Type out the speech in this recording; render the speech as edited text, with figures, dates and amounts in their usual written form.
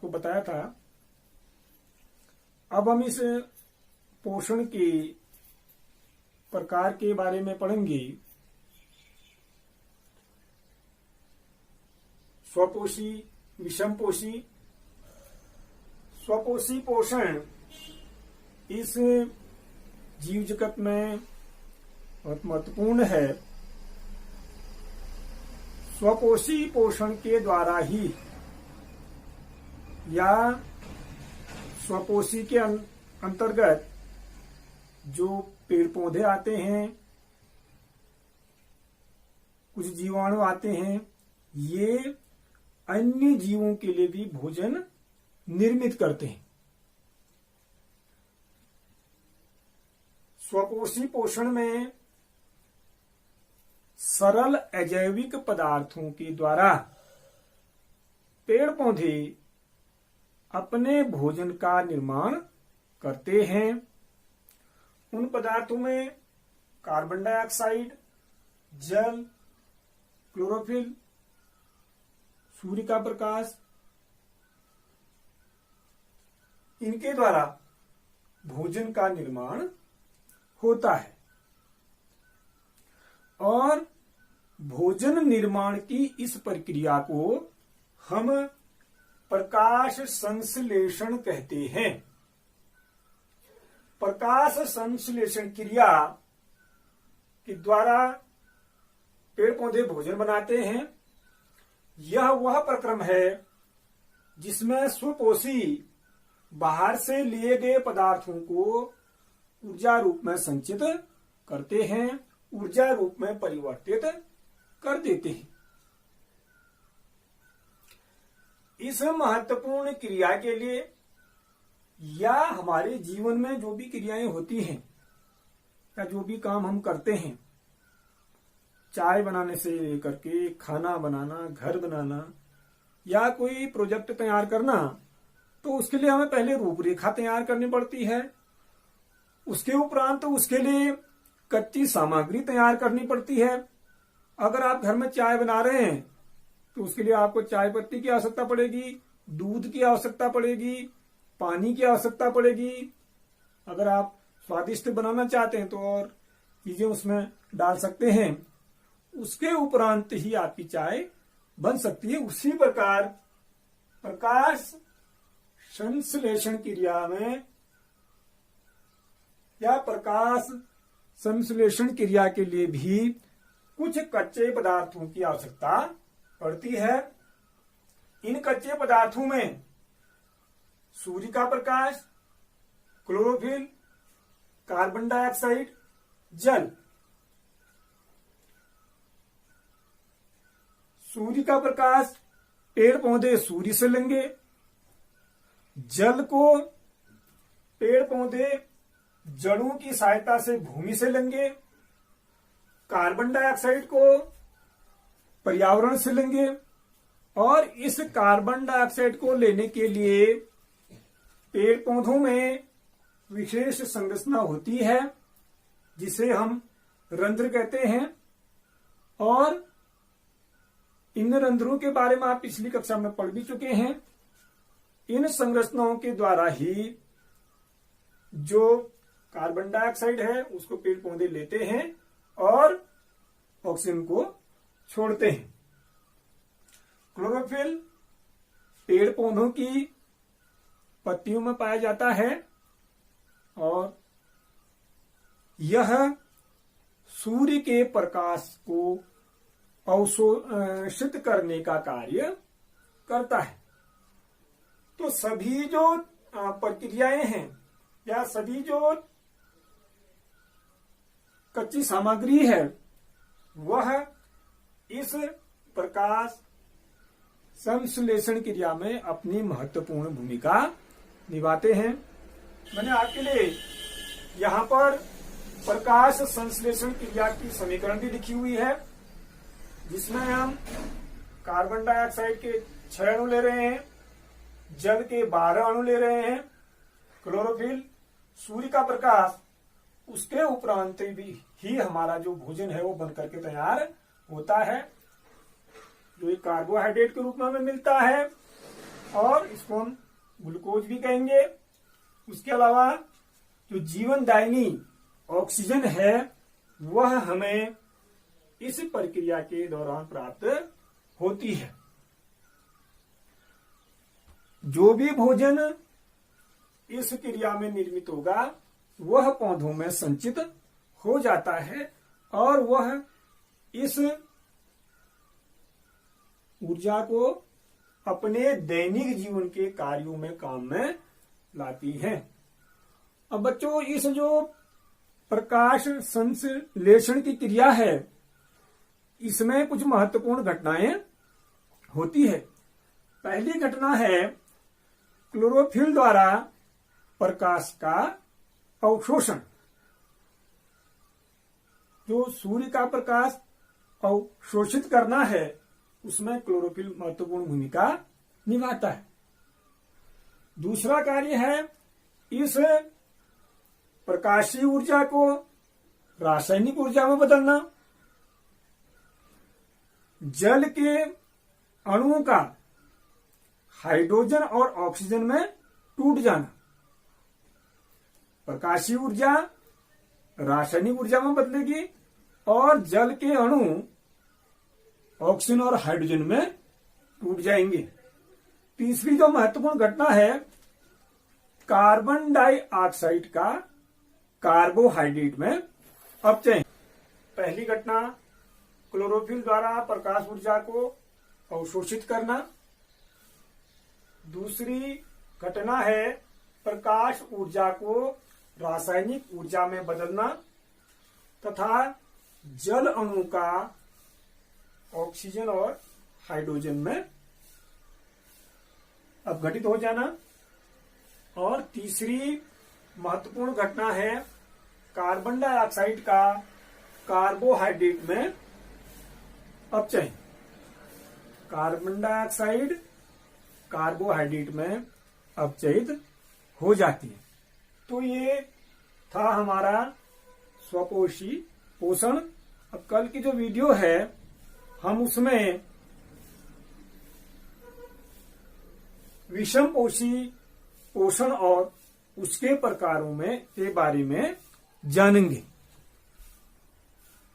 आपको बताया था। अब हम इस पोषण के प्रकार के बारे में पढ़ेंगे। स्वपोषी, विषमपोषी। स्वपोषी पोषण इस जीव जगत में बहुत महत्वपूर्ण है। स्वपोषी पोषण के द्वारा ही या स्वपोषी के अंतर्गत जो पेड़ पौधे आते हैं, कुछ जीवाणु आते हैं, ये अन्य जीवों के लिए भी भोजन निर्मित करते हैं। स्वपोषी पोषण में सरल अजैविक पदार्थों के द्वारा पेड़ पौधे अपने भोजन का निर्माण करते हैं। उन पदार्थों में कार्बन डाइऑक्साइड, जल, क्लोरोफिल, सूर्य का प्रकाश, इनके द्वारा भोजन का निर्माण होता है। और भोजन निर्माण की इस प्रक्रिया को हम प्रकाश संश्लेषण कहते हैं। प्रकाश संश्लेषण क्रिया के द्वारा पेड़ पौधे भोजन बनाते हैं। यह वह प्रक्रम है जिसमें स्वपोषी बाहर से लिए गए पदार्थों को ऊर्जा रूप में संचित करते हैं, ऊर्जा रूप में परिवर्तित कर देते हैं। इस महत्वपूर्ण क्रिया के लिए या हमारे जीवन में जो भी क्रियाएं होती हैं या जो भी काम हम करते हैं, चाय बनाने से लेकर के खाना बनाना, घर बनाना या कोई प्रोजेक्ट तैयार करना, तो उसके लिए हमें पहले रूपरेखा तैयार करनी पड़ती है। उसके उपरांत उसके लिए कच्ची सामग्री तैयार करनी पड़ती है। अगर आप घर में चाय बना रहे हैं तो उसके लिए आपको चाय पत्ती की आवश्यकता पड़ेगी, दूध की आवश्यकता पड़ेगी, पानी की आवश्यकता पड़ेगी। अगर आप स्वादिष्ट बनाना चाहते हैं तो और चीजें उसमें डाल सकते हैं। उसके उपरांत ही आपकी चाय बन सकती है। उसी प्रकार प्रकाश संश्लेषण क्रिया में या प्रकाश संश्लेषण क्रिया के लिए भी कुछ कच्चे पदार्थों की आवश्यकता पड़ती है। इन कच्चे पदार्थों में सूर्य का प्रकाश, क्लोरोफिल, कार्बन डाइऑक्साइड, जल। सूर्य का प्रकाश पेड़ पौधे सूर्य से लेंगे, जल को पेड़ पौधे जड़ों की सहायता से भूमि से लेंगे, कार्बन डाइऑक्साइड को पर्यावरण से लेंगे। और इस कार्बन डाइऑक्साइड को लेने के लिए पेड़ पौधों में विशेष संरचना होती है जिसे हम रंध्र कहते हैं। और इन रंध्रों के बारे में आप पिछली कक्षा में पढ़ भी चुके हैं। इन संरचनाओं के द्वारा ही जो कार्बन डाइऑक्साइड है उसको पेड़ पौधे लेते हैं और ऑक्सीजन को छोड़ते हैं। क्लोरोफिल पेड़ पौधों की पत्तियों में पाया जाता है और यह सूर्य के प्रकाश को अवशोषित करने का कार्य करता है। तो सभी जो प्रक्रियाएं हैं या सभी जो कच्ची सामग्री है वह इस प्रकाश संश्लेषण क्रिया में अपनी महत्वपूर्ण भूमिका निभाते हैं। मैंने आपके लिए यहाँ पर प्रकाश संश्लेषण क्रिया की समीकरण भी लिखी हुई है जिसमें हम कार्बन डाइऑक्साइड के 6 अणु ले रहे हैं, जल के 12 अणु ले रहे हैं, क्लोरोफिल, सूर्य का प्रकाश, उसके उपरांत भी ही हमारा जो भोजन है वो बनकर के तैयार होता है, जो एक कार्बोहाइड्रेट के रूप में हमें मिलता है और इसको हम ग्लूकोज भी कहेंगे। उसके अलावा जो जीवनदायिनी ऑक्सीजन है वह हमें इस प्रक्रिया के दौरान प्राप्त होती है। जो भी भोजन इस क्रिया में निर्मित होगा वह पौधों में संचित हो जाता है और वह इस ऊर्जा को अपने दैनिक जीवन के कार्यों में काम में लाती है। अब बच्चों, इस जो प्रकाश संश्लेषण की क्रिया है इसमें कुछ महत्वपूर्ण घटनाएं होती है। पहली घटना है क्लोरोफिल द्वारा प्रकाश का अवशोषण। जो सूर्य का प्रकाश अवशोषित करना है उसमें क्लोरोफिल महत्वपूर्ण भूमिका निभाता है। दूसरा कार्य है इस प्रकाशीय ऊर्जा को रासायनिक ऊर्जा में बदलना। जल के अणुओं का हाइड्रोजन और ऑक्सीजन में टूट जाना। प्रकाशीय ऊर्जा रासायनिक ऊर्जा में बदलेगी और जल के अणु ऑक्सीजन और हाइड्रोजन में टूट जाएंगे। तीसरी जो महत्वपूर्ण घटना है कार्बन डाइऑक्साइड का कार्बोहाइड्रेट में अपचय। पहली घटना क्लोरोफिल द्वारा प्रकाश ऊर्जा को अवशोषित करना। दूसरी घटना है प्रकाश ऊर्जा को रासायनिक ऊर्जा में बदलना तथा जल अणु का ऑक्सीजन और हाइड्रोजन में अपघटित हो जाना। और तीसरी महत्वपूर्ण घटना है कार्बन डाइऑक्साइड का कार्बोहाइड्रेट में अपचय। कार्बन डाइऑक्साइड कार्बोहाइड्रेट में अपचयित हो जाती है। तो ये था हमारा स्वपोषी पोषण। अब कल की जो वीडियो है हम उसमें विषम पोषी पोषण और उसके प्रकारों में के बारे में जानेंगे।